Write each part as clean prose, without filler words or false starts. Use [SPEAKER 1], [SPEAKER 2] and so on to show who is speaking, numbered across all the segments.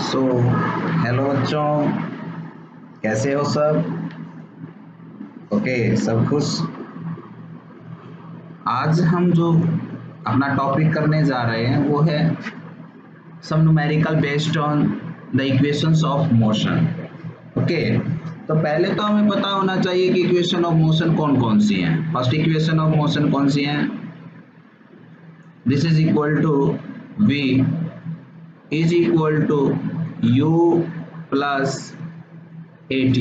[SPEAKER 1] So hello बच्चों, कैसे हो सब? ओके, सब खुश। आज हम जो अपना टॉपिक करने जा रहे हैं वो है some numerical based on the equations of motion. Okay, तो पहले तो हमें पता होना चाहिए कि इक्वेशन ऑफ मोशन कौन कौन सी हैं। फर्स्ट इक्वेशन ऑफ मोशन कौन सी है? This is equal to v is equal to u plus at।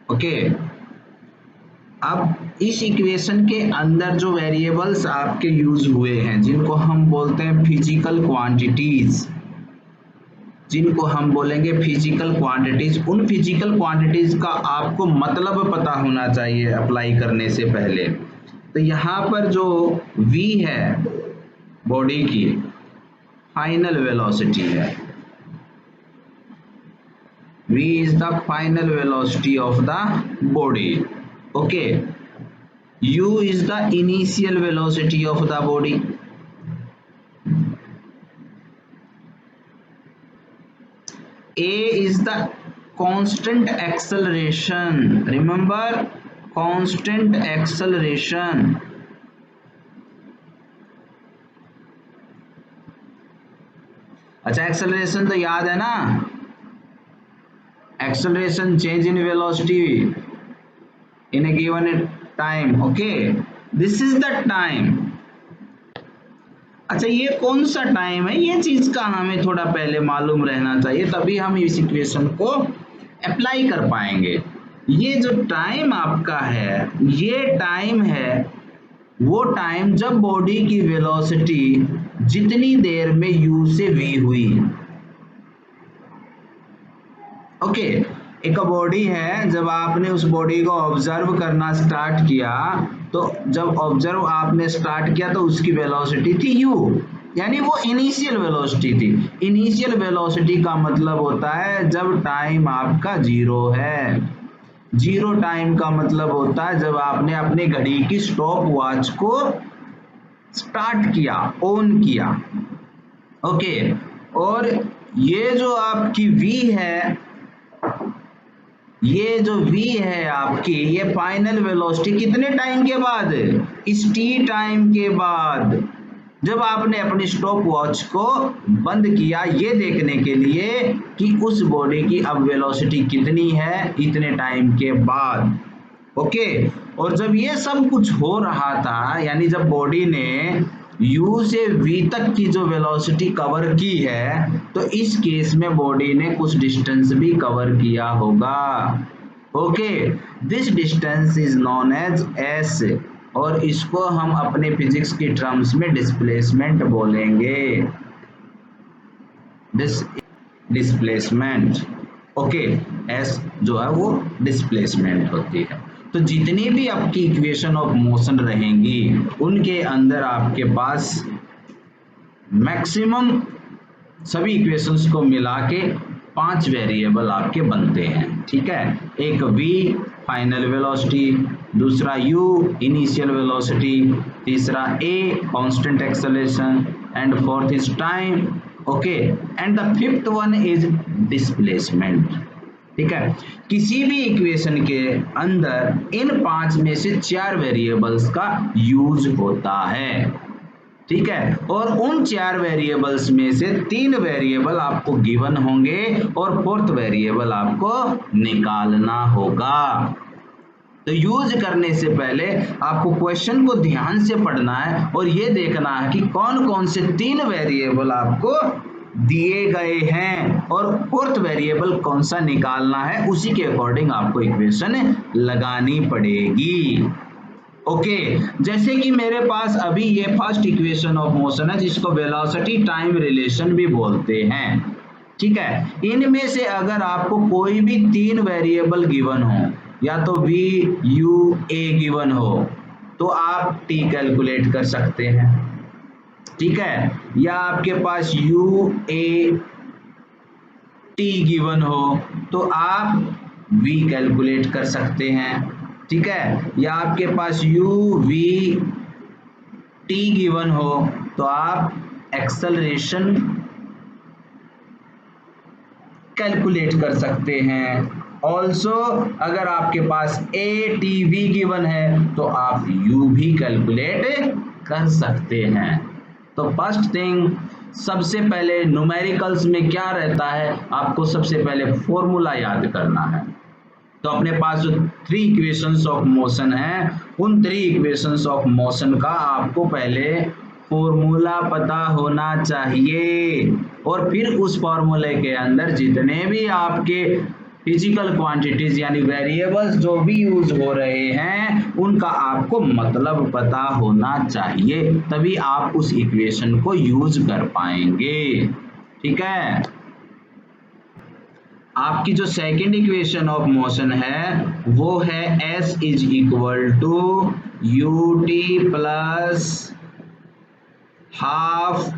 [SPEAKER 1] Okay, अब इस इक्वेशन के अंदर जो वेरिएबल्स आपके यूज हुए हैं, जिनको हम बोलते हैं फिजिकल क्वांटिटीज, जिनको हम बोलेंगे फिजिकल क्वांटिटीज, उन फिजिकल क्वांटिटीज का आपको मतलब पता होना चाहिए अप्लाई करने से पहले। तो यहाँ पर जो v है बॉडी की फाइनल वेलोसिटी है, v is the final velocity of the body. Okay, u is the initial velocity of the body. A is the constant acceleration. Remember, constant acceleration. अच्छा, एक्सेलरेशन तो याद है ना? Acceleration change in velocity in a given time. Okay, this is the time. अच्छा, ये कौन सा time है, ये चीज का हमें थोड़ा पहले मालूम रहना चाहिए, तभी हम इस इक्वेशन को अप्लाई कर पाएंगे। ये जो टाइम आपका है, ये टाइम है वो टाइम जब बॉडी की वेलोसिटी जितनी देर में u से v हुई। ओके, एक बॉडी है, जब आपने उस बॉडी को ऑब्जर्व करना स्टार्ट किया, तो जब ऑब्जर्व आपने स्टार्ट किया तो उसकी वेलोसिटी थी u, यानी वो इनिशियल वेलोसिटी थी। इनिशियल वेलोसिटी का मतलब होता है जब टाइम आपका जीरो है। जीरो टाइम का मतलब होता है जब आपने अपने घड़ी की स्टॉप वॉच को स्टार्ट किया, ऑन किया। ओके, और ये जो आपकी v है, ये जो v है आपकी, ये फाइनल वेलोसिटी कितने टाइम के बाद? इस t टाइम के बाद, जब आपने अपनी स्टॉप वॉच को बंद किया ये देखने के लिए कि उस बॉडी की अब वेलोसिटी कितनी है इतने टाइम के बाद। ओके, और जब ये सब कुछ हो रहा था, यानी जब बॉडी ने u से v तक की जो वेलोसिटी कवर की है, तो इस केस में बॉडी ने कुछ डिस्टेंस भी कवर किया होगा। Okay, this distance is known as s, और इसको हम अपने फिजिक्स की टर्म्स में डिस्प्लेसमेंट बोलेंगे। डिस्प्लेसमेंट। ओके, s जो है वो डिस्प्लेसमेंट होती है। तो जितनी भी आपकी इक्वेशन ऑफ मोशन रहेंगी उनके अंदर आपके पास मैक्सिमम सभी इक्वेशंस को मिला के 5 वेरिएबल आपके बनते हैं। ठीक है, एक v फाइनल वेलोसिटी, दूसरा u इनिशियल वेलोसिटी, तीसरा a constant acceleration, and fourth is time. Okay, and the fifth one is displacement. ठीक है, किसी भी इक्वेशन के अंदर इन 5 में से 4 वेरिएबल्स का यूज होता है। ठीक है, और उन 4 वेरिएबल्स में से 3 वेरिएबल आपको गिवन होंगे और फोर्थ वेरिएबल आपको निकालना होगा। तो यूज करने से पहले आपको क्वेश्चन को ध्यान से पढ़ना है और ये देखना है कि कौन कौन से 3 वेरिएबल आपको दिए गए हैं और फोर्थ वेरिएबल कौन सा निकालना है, उसी के अकॉर्डिंग आपको इक्वेशन लगानी पड़ेगी। ओके, जैसे कि मेरे पास अभी ये फर्स्ट इक्वेशन ऑफ मोशन है जिसको वेलोसिटी टाइम रिलेशन भी बोलते हैं। ठीक है, इनमें से अगर आपको कोई भी 3 वेरिएबल गिवन हो, या तो v u a गिवन हो, तो आप t कैलकुलेट कर सकते हैं। ठीक है, या आपके पास u a t गिवन हो तो आप v कैलकुलेट कर सकते हैं। ठीक है, या आपके पास u v t गिवन हो तो आप एक्सेलरेशन कैलकुलेट कर सकते हैं। ऑल्सो अगर आपके पास ए टी वी गिवन है तो आप यू भी कैलकुलेट कर सकते हैं। तो फर्स्ट थिंग, सबसे पहले न्यूमेरिकल्स में क्या रहता है, आपको सबसे पहले फॉर्मूला याद करना है। तो अपने पास जो 3 इक्वेशंस ऑफ मोशन है, उन 3 इक्वेशंस ऑफ मोशन का आपको पहले फॉर्मूला पता होना चाहिए, और फिर उस फॉर्मूले के अंदर जितने भी आपके फिजिकल क्वांटिटीज यानी वेरिएबल्स जो भी यूज हो रहे हैं उनका आपको मतलब पता होना चाहिए, तभी आप उस इक्वेशन को यूज कर पाएंगे। ठीक है। आपकी जो सेकंड इक्वेशन ऑफ मोशन है वो है S is equal to u t plus half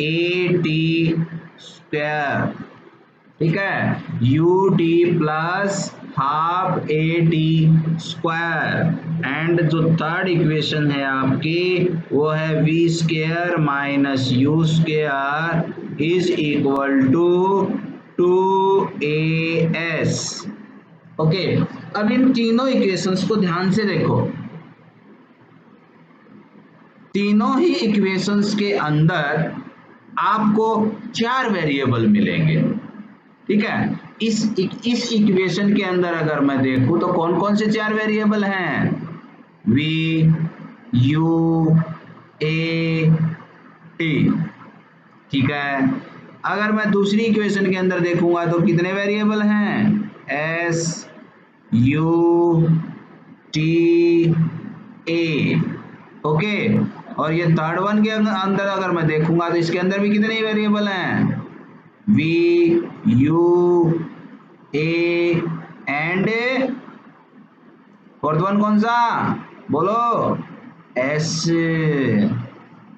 [SPEAKER 1] a t square. ठीक है, u t plus half a t square. And जो थर्ड इक्वेशन है आपकी वो है v square minus u square is equal to 2as। Okay, अब इन तीनों इक्वेशंस को ध्यान से देखो। तीनों ही इक्वेशंस के अंदर आपको 4 वेरिएबल मिलेंगे। ठीक है, इस इक्वेशन के अंदर अगर मैं देखूं तो कौन कौन से 4 वेरिएबल हैं, v u a t। ठीक है, अगर मैं दूसरी इक्वेशन के अंदर देखूंगा तो कितने वेरिएबल हैं, s u t a। Okay, और ये थर्ड वन के अंदर अगर मैं देखूंगा तो इसके अंदर भी कितने वेरिएबल हैं, v u a and fourth one कौन सा, बोलो, s।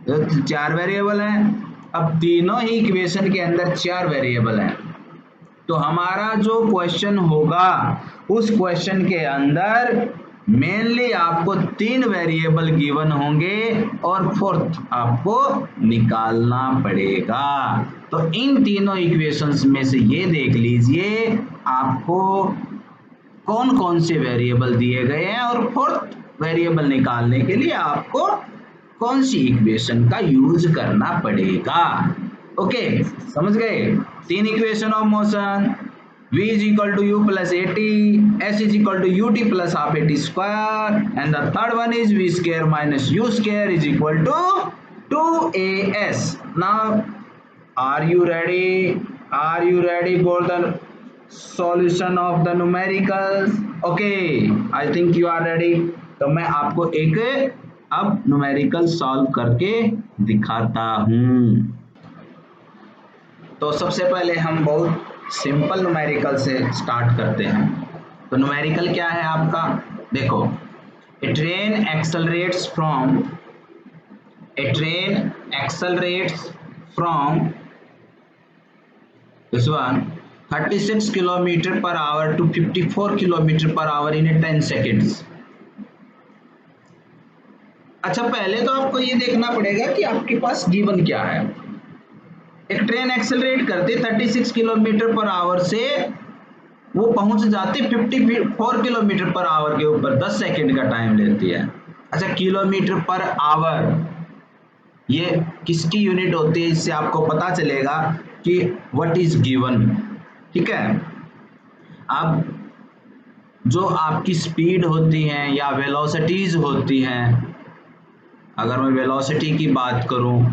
[SPEAKER 1] तो 4 वेरिएबल हैं। अब तीनों ही इक्वेशन के अंदर 4 वेरिएबल हैं, तो हमारा जो क्वेश्चन होगा उस क्वेश्चन के अंदर मेनली आपको 3 वेरिएबल गिवन होंगे और फोर्थ आपको निकालना पड़ेगा। तो इन तीनों इक्वेशंस में से ये देख लीजिए आपको कौन कौन से वेरिएबल दिए गए हैं और फोर्थ वेरिएबल निकालने के लिए आपको कौन सी इक्वेशन का यूज करना पड़ेगा। ओके, समझ गए। 3 equation of motion, v is equal to u plus at, s is equal to ut plus half at square, and the third one is v square minus u square is equal to 2as. Now are you ready? Are you ready for the solution of the numericals? Okay, I think you are ready. तो मैं आपको एक अब numerical solve करके दिखाता हूं। तो सबसे पहले हम बहुत सिंपल न्यूमेरिकल से स्टार्ट करते हैं। तो न्यूमेरिकल क्या है आपका, देखो, a train accelerates from this one 36 kilometre per hour to 54 kilometre per hour in 10 seconds. अच्छा, पहले तो आपको ये देखना पड़ेगा कि आपके पास गिवन क्या है। एक ट्रेन एक्सेलरेट करते 36 किलोमीटर पर आवर से वो पहुंच जाते 54 किलोमीटर पर आवर के ऊपर, 10 सेकंड का टाइम लेती है। अच्छा, किलोमीटर पर आवर ये किसकी यूनिट होती है, इससे आपको पता चलेगा कि व्हाट इज गिवन। ठीक है, अब जो आपकी स्पीड होती है या वेलोसिटीज होती हैं, अगर मैं वेलोसिटी की बात करूं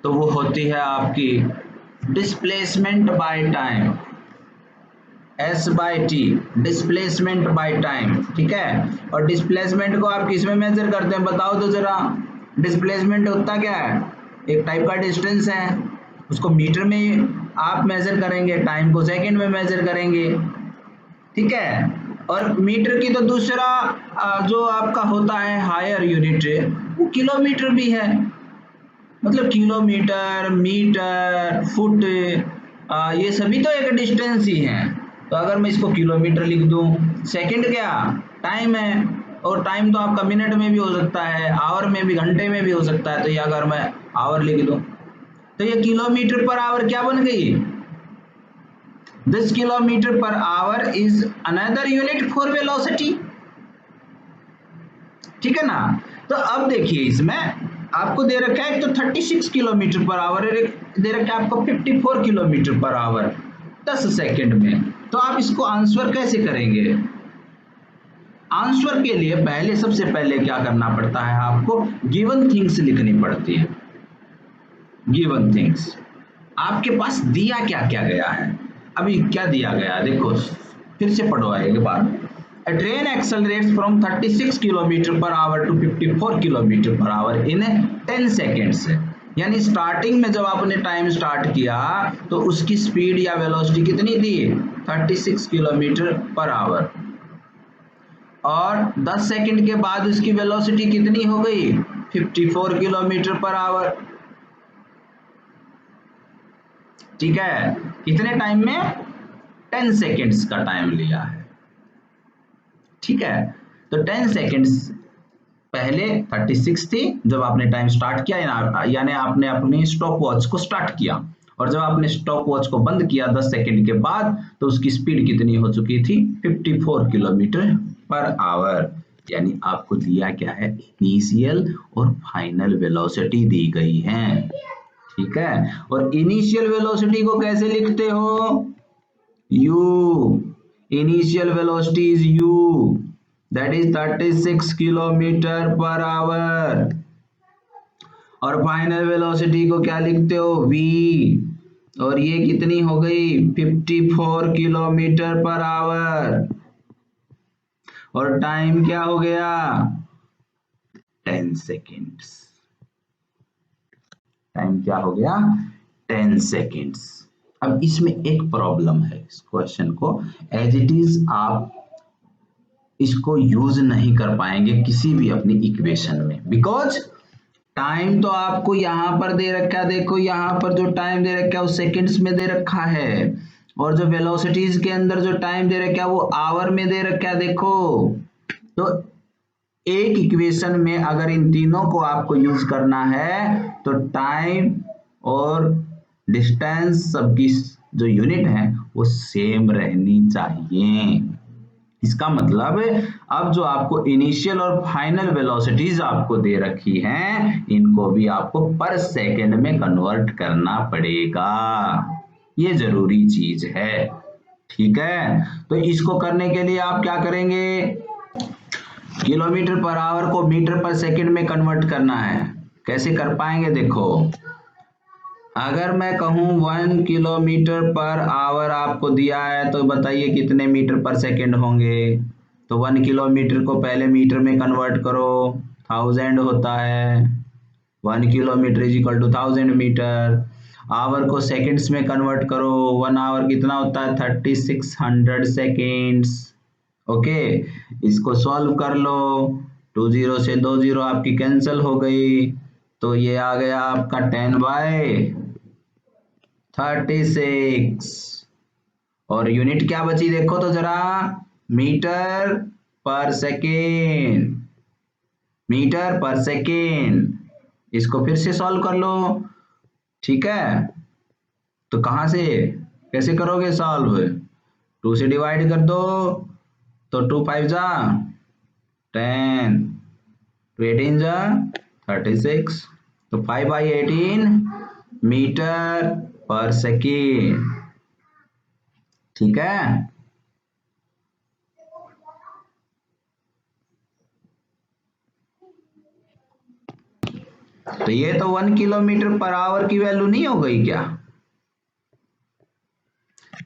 [SPEAKER 1] तो वो होती है आपकी displacement by time, s by T, displacement bye time. ठीक है, और डिस्प्लेसमेंट को आप किस में मेजर करते हैं बताओ तो जरा। डिस्प्लेसमेंट होता क्या है, एक टाइप का डिस्टेंस है, उसको मीटर में आप मेजर करेंगे, टाइम को सेकंड में मेजर करेंगे। ठीक है, और मीटर की तो दूसरा जो आपका होता है हायर यूनिट वो किलोमीटर भी है, मतलब किलोमीटर, मीटर, फुट, ये सभी तो एक डिस्टेंस ही है। तो अगर मैं इसको किलोमीटर लिख दूं, सेकंड क्या टाइम है, और टाइम तो आपका मिनट में भी हो सकता है, आवर में भी, घंटे में भी हो सकता है। तो ये अगर मैं आवर लिख दूं तो ये किलोमीटर पर आवर क्या बन गई? This kilometre per our is another unit for velocity. ठीक है ना? तो अब देखिए इसमें आपको दे रखा है एक तो 36 किलोमीटर पर आवर, दे रखा है आपको 54 किलोमीटर पर आवर 10 सेकंड में। तो आप इसको आंसर कैसे करेंगे? आंसर के लिए पहले, सबसे पहले क्या करना पड़ता है आपको? गिवन थिंग्स लिखनी पड़ती है। गिवन थिंग्स आपके पास दिया क्या क्या गया है? अभी क्या दिया गया है देखो, फिर से पढ़ो एक बार। A train accelerates from 36 kilometre per hour to 54 kilometre per hour in 10 seconds. यानी स्टार्टिंग में जब आपने टाइम स्टार्ट किया तो उसकी स्पीड या वेलोसिटी कितनी थी? 36 किलोमीटर पर आवर, और 10 सेकंड के बाद उसकी वेलोसिटी कितनी हो गई? 54 किलोमीटर पर आवर। ठीक है, कितने टाइम में? 10 सेकेंड्स का टाइम लिया है। ठीक है, तो 10 सेकेंड्स पहले 36 थी जब आपने टाइम स्टार्ट किया, यानी आपने अपनी स्टॉप वॉच को स्टार्ट किया, और जब आपने स्टॉप वॉच को बंद किया 10 सेकेंड के बाद तो उसकी स्पीड कितनी हो चुकी थी? 54 किलोमीटर पर आवर। यानी आपको दिया क्या है? इनिशियल और फाइनल वेलोसिटी दी गई है। ठीक है, और इनिशियल वेलोसिटी को कैसे लिखते हो? u, initial velocity is u, that is 36 kilometre per our, और फाइनल वेलोसिटी को क्या लिखते हो? v, और ये कितनी हो गई? 54 किलोमीटर पर आवर, और टाइम क्या हो गया? 10 सेकेंड्स। टाइम क्या हो गया? 10 सेकेंड्स। अब इसमें एक प्रॉब्लम है, इस क्वेश्चन को एज इट इज आप इसको यूज नहीं कर पाएंगे किसी भी अपनी इक्वेशन में, बिकॉज टाइम तो आपको यहां पर दे रखा है। देखो यहां पर जो टाइम दे रखा है वो सेकंड्स में दे रखा है, और जो वेलोसिटीज के अंदर जो टाइम दे रखा है वो आवर में दे रखा है। देखो, तो एक इक्वेशन में अगर इन तीनों को आपको यूज करना है तो टाइम और डिस्टेंस सबकी जो यूनिट है वो सेम रहनी चाहिए। इसका मतलब अब जो आपको इनिशियल और फाइनल वेलोसिटीज आपको दे रखी हैं इनको भी आपको पर सेकंड में कन्वर्ट करना पड़ेगा, ये जरूरी चीज है। ठीक है, तो इसको करने के लिए आप क्या करेंगे? किलोमीटर पर आवर को मीटर पर सेकंड में कन्वर्ट करना है। कैसे कर पाएंगे? देखो, अगर मैं कहूं 1 किलोमीटर पर आवर आपको दिया है तो बताइए कितने मीटर पर सेकंड होंगे? तो 1 किलोमीटर को पहले मीटर में कन्वर्ट करो, 1000 होता है। 1 kilometre is equal to 1000 metre. Hour को सेकंड्स में कन्वर्ट करो, 1 आवर कितना होता है? 3600 सेकेंड्स। ओके, इसको सॉल्व कर लो, 2 जीरो से 2 जीरो आपकी कैंसिल हो गई, तो ये आ गया आपका 10/36, और यूनिट क्या बची देखो तो जरा? Metre per second. Metre per second, इसको फिर से सॉल्व कर लो। ठीक है, तो कहां से कैसे करोगे सॉल्व? 2 से डिवाइड कर दो तो 2 5 जा 10, 2 18 जा 36, तो 5/18 मीटर पर सेकेंड। ठीक है, तो ये तो 1 किलोमीटर पर आवर की वैल्यू नहीं हो गई क्या?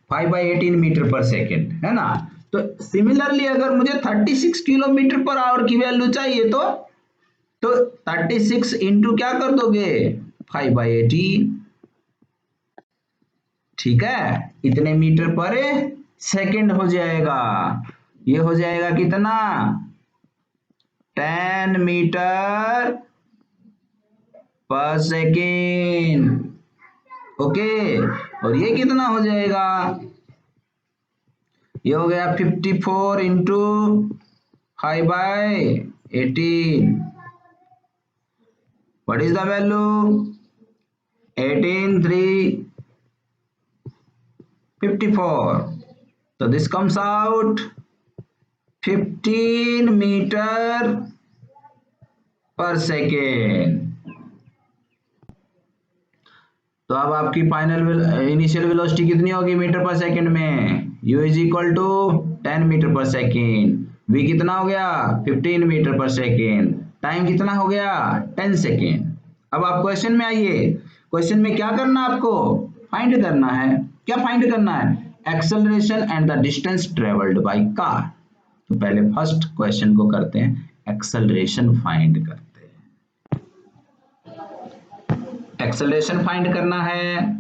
[SPEAKER 1] 5/18 मीटर पर सेकेंड है ना? तो सिमिलरली अगर मुझे 36 किलोमीटर पर आवर की वैल्यू चाहिए तो 36 इंटू क्या कर दोगे? 5/18। ठीक है, इतने मीटर पर सेकेंड हो जाएगा। ये हो जाएगा कितना? 10 मीटर पर सेकेंड। ओके, और ये कितना हो जाएगा? ये हो गया 54 into 5/18. What is the value? 18,354. So this comes out 15 meter per second. तो अब आपकी फाइनल इनिशियल वेलोसिटी कितनी होगी मीटर पर सेकंड में? u is equal to 10 metre per second. v कितना हो गया? 15 मीटर पर सेकंड. टाइम कितना हो गया? 10 सेकंड. अब आप क्वेश्चन में आइए. क्वेश्चन में क्या करना है आपको? फाइंड करना है. क्या फाइंड करना है? Acceleration and the distance travelled by car. तो पहले फर्स्ट क्वेश्चन को करते हैं, एक्सेलरेशन फाइंड करते हैं. एक्सेलरेशन फाइंड करना है.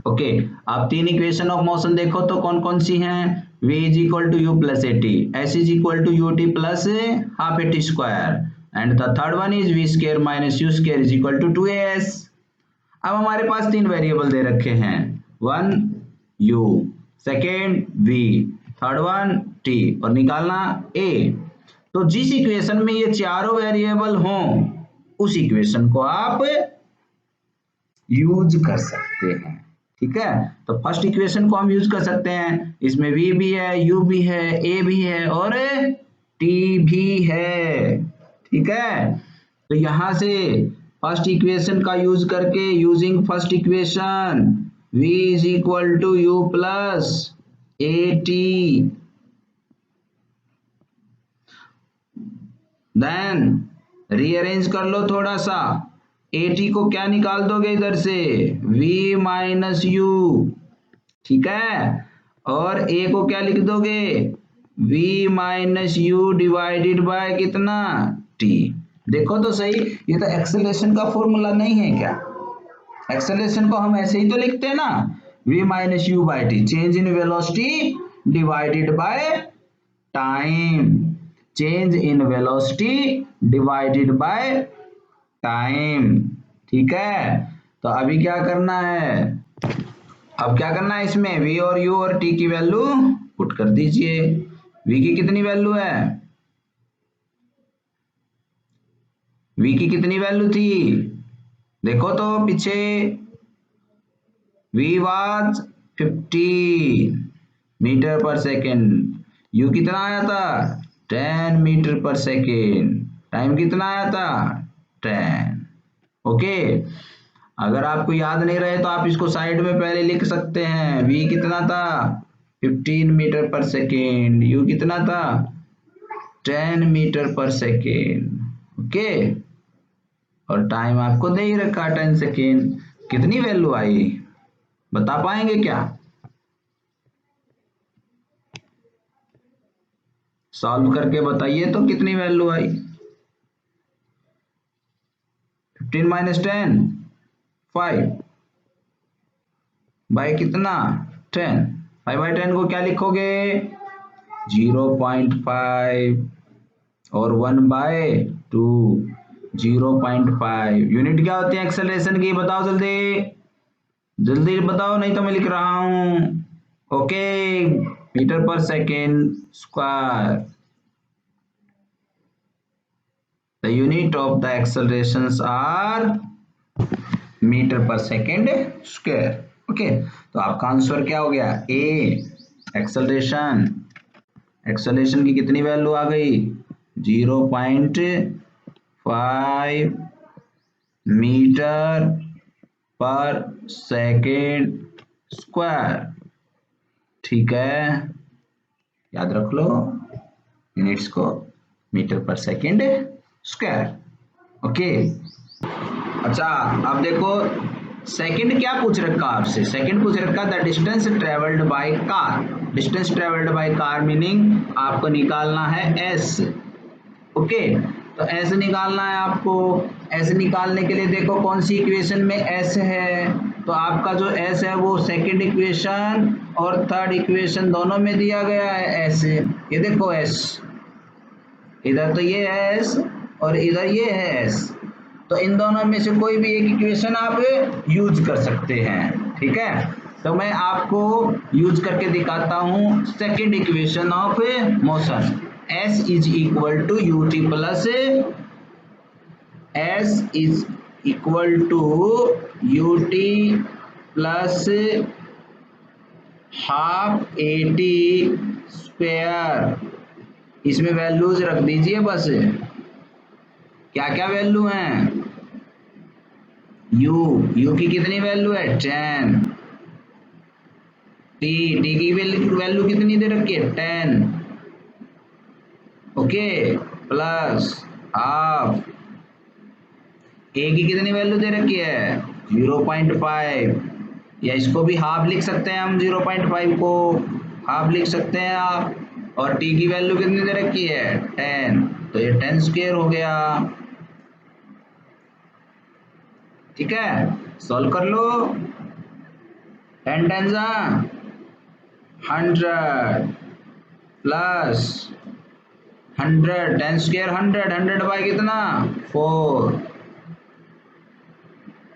[SPEAKER 1] ओके, आप तीन इक्वेशन ऑफ मोशन देखो तो कौन कौन सी हैं? v is equal to u plus a t, s is equal to u t plus half a t square, and the third one is v square minus u square is equal to 2as. अब हमारे पास तीन variable दे रखे हैं, one u, second v, third one t, और निकालना a. तो जिस इक्वेशन में ये चारों वेरिएबल हों उस इक्वेशन को आप यूज कर सकते हैं. ठीक है, तो फर्स्ट इक्वेशन को हम यूज कर सकते हैं. इसमें v भी है, u भी है, a भी है और t भी है. ठीक है, तो यहां से फर्स्ट इक्वेशन का यूज करके, using first equation, v is equal to u plus a t, then rearrange कर लो थोड़ा सा. AT को क्या निकाल दोगे इधर से? V minus you. ठीक है, और A को क्या लिख दोगे? V minus you divided by कितना? T. देखो तो सही, ये तो एक्सेलरेशन का फॉर्मूला नहीं है क्या? एक्सेलरेशन को हम ऐसे ही तो लिखते हैं ना, V minus u by t, change in velocity divided by time. Change in velocity divided by time. ठीक है, तो अभी क्या करना है? अब क्या करना है इसमें? v और u और t की वैल्यू पुट कर दीजिए. v की कितनी वैल्यू है? v की कितनी वैल्यू थी? देखो तो पीछे, v was 15 metre per second, u कितना आया था? 10 मीटर पर सेकेंड. टाइम कितना आया था? 10. ओके, अगर आपको याद नहीं रहे तो आप इसको साइड में पहले लिख सकते हैं. v कितना था? 15 मीटर पर सेकेंड. u कितना था? 10 मीटर पर सेकेंड. ओके, और टाइम आपको दे ही रखा 10 सेकेंड. कितनी वैल्यू आई बता पाएंगे क्या? सॉल्व करके बताइए तो कितनी वैल्यू आई? 15 माइनस 10, 5 बाय कितना? 10. 5/10 को क्या लिखोगे? 0.5 और 1/2, 0.5. यूनिट क्या होती है एक्सेलरेशन की? बताओ जल्दी जल्दी बताओ, नहीं तो मैं लिख रहा हूं. Okay, metre per second square. The unit of the accelerations are metre per second square. Okay, तो आपका आंसर क्या हो गया? ए. एक्सेलरेशन, एक्सेलरेशन की कितनी वैल्यू आ गई? 0.5 मीटर पर सेकेंड स्क्वायर. ठीक है, याद रख लो यूनिट्स को, metre per second square. Okay, अच्छा अब देखो सेकंड क्या पूछ रखा आपसे? सेकंड पूछ रखा the distance travelled by car. Distance travelled by car meaning आपको निकालना है s. ओके, तो s निकालना है आपको. s निकालने के लिए देखो कौन सी इक्वेशन में s है, तो आपका जो s है वो सेकंड इक्वेशन और थर्ड इक्वेशन दोनों में दिया गया है s. ये देखो s, इधर तो ये है s और इधर ये है s, तो इन दोनों में से कोई भी एक इक्वेशन आप यूज कर सकते हैं. ठीक है, तो मैं आपको यूज करके दिखाता हूं second equation of motion. S is equal to u t plus S is equal to u t plus half a t square. इसमें वैल्यूज रख दीजिए बस। क्या क्या वैल्यू हैं? यू की कितनी वैल्यू है? 10। टी की वैल्यू कितनी दे रखी है? 10। ओके, प्लस हाफ ए की कितनी वैल्यू दे रखी है? 0.5, या इसको भी हाफ लिख सकते हैं हम, 0.5 को हाफ लिख सकते हैं आप। और टी की वैल्यू कितनी दे रखी है? 10, तो ये 10 स्क्वायर हो गया। ठीक है, सॉल्व कर लो। 10 10 100 प्लस 100, 10 स्क्वायर 100, 100 बाय कितना? 4,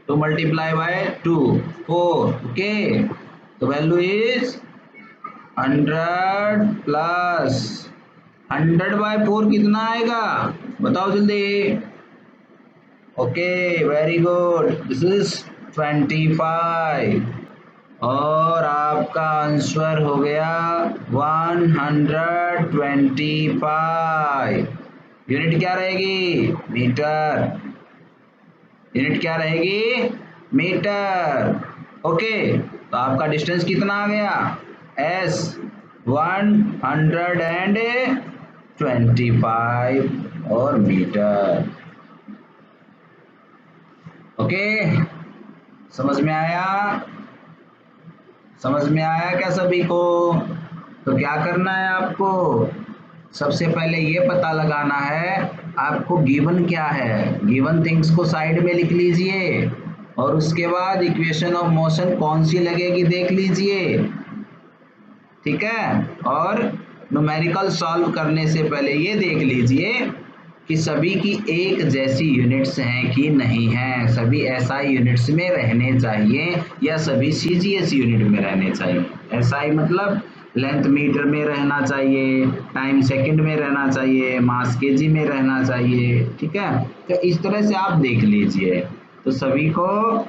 [SPEAKER 1] to multiply by 2, 4. ओके, तो वैल्यू इज 100 प्लस 100 बाय 4 कितना आएगा? बताओ जल्दी। Okay, very good, this is 25। और आपका आंसर हो गया 125। यूनिट क्या रहेगी? मीटर। यूनिट क्या रहेगी? मीटर। ओके, तो आपका डिस्टेंस कितना आ गया? S 125 और मीटर। ओके, समझ में आया? समझ में आया क्या सभी को? तो क्या करना है आपको? सबसे पहले ये पता लगाना है आपको गिवन क्या है। गिवन थिंग्स को साइड में लिख लीजिए और उसके बाद इक्वेशन ऑफ मोशन कौन सी लगेगी देख लीजिए। ठीक है, और न्यूमेरिकल सॉल्व करने से पहले ये देख लीजिए कि सभी की एक जैसी यूनिट्स हैं कि नहीं है, सभी एसआई यूनिट्स में रहने चाहिए या सभी सीजीएस यूनिट में रहने चाहिए। एसआई मतलब लेंथ मीटर में रहना चाहिए, टाइम सेकंड में रहना चाहिए, मास केजी में रहना चाहिए। ठीक है, तो इस तरह से आप देख लीजिए। तो सभी को,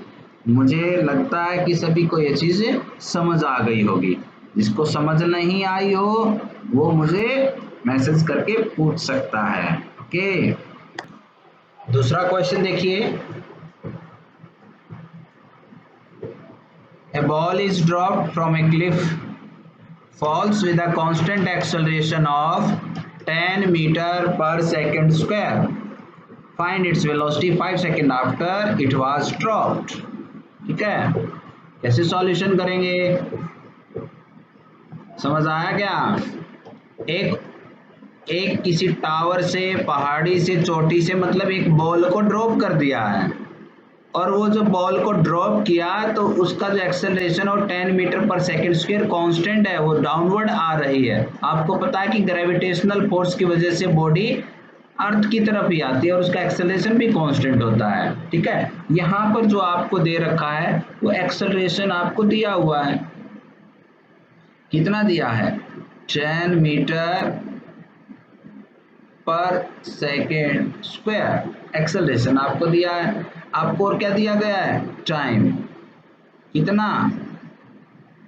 [SPEAKER 1] मुझे लगता है कि सभी को ये चीज़ समझ आ गई होगी। जिसको समझ नहीं आई हो वो मुझे मैसेज करके पूछ सकता है। ओके, दूसरा क्वेश्चन देखिए। A ball is dropped from a cliff, falls with a constant acceleration of 10 meter per second square. Find its velocity 5 seconds after it was dropped. ठीक है, कैसे सॉल्यूशन करेंगे? समझ आया क्या? एक किसी टावर से, पहाड़ी से, चोटी से, मतलब एक बॉल को ड्रॉप कर दिया है और वो जो बॉल को ड्रॉप किया तो उसका जो एक्सेलरेशन और 10 metre per second square constant है, वो डाउनवर्ड आ रही है। आपको पता है कि ग्रेविटेशनल फोर्स की वजह से बॉडी अर्थ की तरफ ही आती है और उसका एक्सेलरेशन भी कांस्टेंट होता है। ठीक है, यहाँ पर जो आपको दे रखा है वो एक्सेलरेशन आपको दिया हुआ है। कितना दिया है? 10 metre per second square acceleration आपको दिया है। आपको और क्या दिया गया है? टाइम। कितना?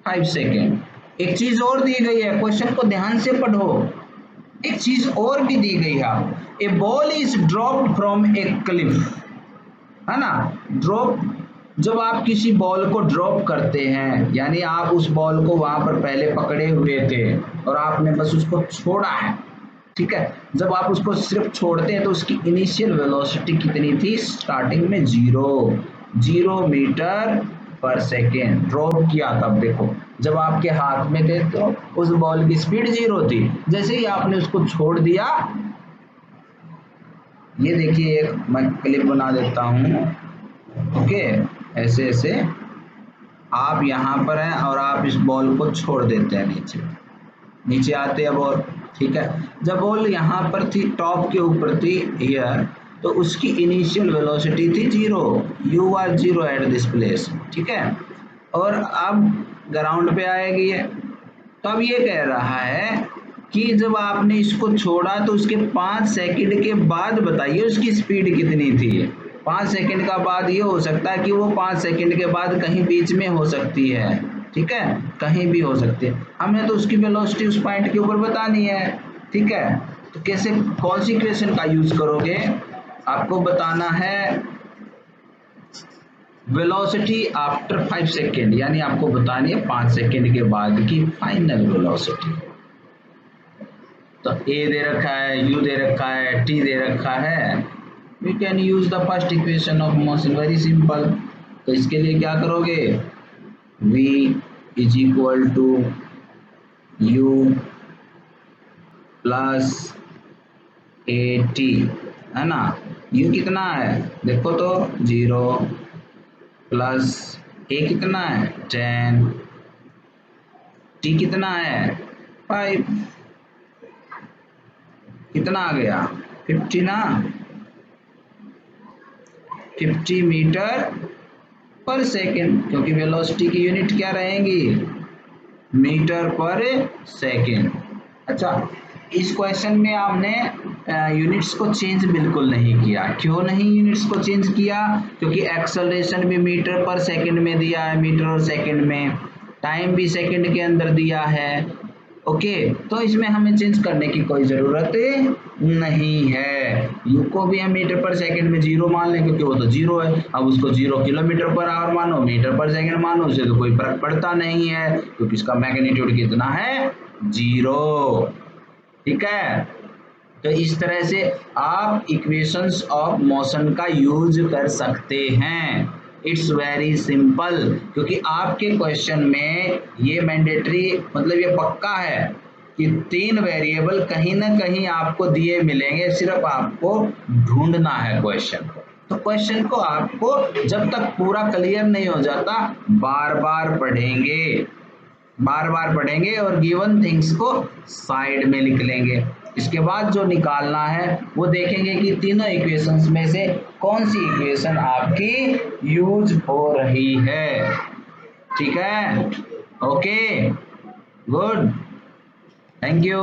[SPEAKER 1] 5 सेकेंड। एक चीज और दी गई है, क्वेश्चन को ध्यान से पढ़ो। एक चीज और भी दी गई है, a ball is dropped from a cliff, है ना। ड्रॉप, जब आप किसी बॉल को ड्रॉप करते हैं यानी आप उस बॉल को वहां पर पहले पकड़े हुए थे और आपने बस उसको छोड़ा है। ठीक है, जब आप उसको सिर्फ छोड़ते हैं तो उसकी इनिशियल वेलोसिटी कितनी थी? स्टार्टिंग में 0 मीटर पर सेकेंड ड्रॉप किया। तब देखो, जब आपके हाथ में थे तो उस बॉल की स्पीड 0 थी। जैसे ही आपने उसको छोड़ दिया, ये देखिए, एक मैं क्लिप बना देता हूँ। ओके, ऐसे ऐसे आप यहाँ पर हैं और आप इस बॉल को छोड़ देते हैं, नीचे आते हैं बॉल। ठीक है, जब बॉल यहाँ पर थी, टॉप के ऊपर थी हियर, तो उसकी इनिशियल वेलोसिटी थी 0, you was 0 at this place. ठीक है, और अब ग्राउंड पे आएगी है, तो अब ये कह रहा है कि जब आपने इसको छोड़ा तो उसके 5 सेकंड के बाद बताइए उसकी स्पीड कितनी थी। 5 सेकंड का बाद ये हो सकता है कि वो 5 सेकंड के बाद कहीं बीच में हो सकती है, ठीक है, कहीं भी हो सकती है। हमें तो उसकी वेलोसिटी उस पॉइंट के ऊपर बतानी है, ठीक है। तो कैसे, कौन सी इक्वेशन का यूज करोगे, आपको बताना है वेलोसिटी आफ्टर 5 सेकेंड, यानी आपको बतानी है 5 सेकेंड के बाद की फाइनल वेलोसिटी। तो ए दे रखा है, यू दे रखा है, टी दे रखा है, we can use the first equation of motion, very simple. तो इसके लिए क्या करोगे, v is equal to u plus a t, है ना। u कितना है देखो तो 0 प्लस a कितना है 10, t कितना है 5, कितना आ गया 50 ना, 50 मीटर पर सेकेंड, क्योंकि वेलोसिटी की यूनिट क्या रहेंगी, मीटर पर सेकेंड। अच्छा, इस क्वेश्चन में आपने यूनिट्स को चेंज बिल्कुल नहीं किया। क्यों नहीं यूनिट्स को चेंज किया, क्योंकि एक्सेलरेशन भी मीटर पर सेकंड में दिया है, मीटर और सेकंड में, टाइम भी सेकंड के अंदर दिया है, ओके। तो इसमें हमें चेंज करने की कोई जरूरत नहीं है। यू को भी हम मीटर पर सेकंड में 0 मान लें, क्योंकि वो तो 0 है। अब उसको 0 किलोमीटर पर आवर मानो, मीटर पर सेकंड मानो, उससे तो कोई फर्क पड़ता नहीं है, क्योंकि इसका मैग्नीट्यूड कितना है 0, ठीक है। तो इस तरह से आप इक्वेशंस ऑफ मोशन का यूज कर सकते हैं। इट्स वेरी सिंपल, क्योंकि आपके क्वेश्चन में ये मैंडेटरी, मतलब ये पक्का है कि 3 वेरिएबल कहीं ना कहीं आपको दिए मिलेंगे, सिर्फ आपको ढूंढना है क्वेश्चन को। तो क्वेश्चन को आपको जब तक पूरा क्लियर नहीं हो जाता बार बार पढ़ेंगे, बार बार पढ़ेंगे और गिवन थिंग्स को साइड में लिख लेंगे। इसके बाद जो निकालना है वो देखेंगे कि तीनों इक्वेशंस में से कौन सी इक्वेशन आपकी यूज हो रही है, ठीक है। Okay, good, thank you.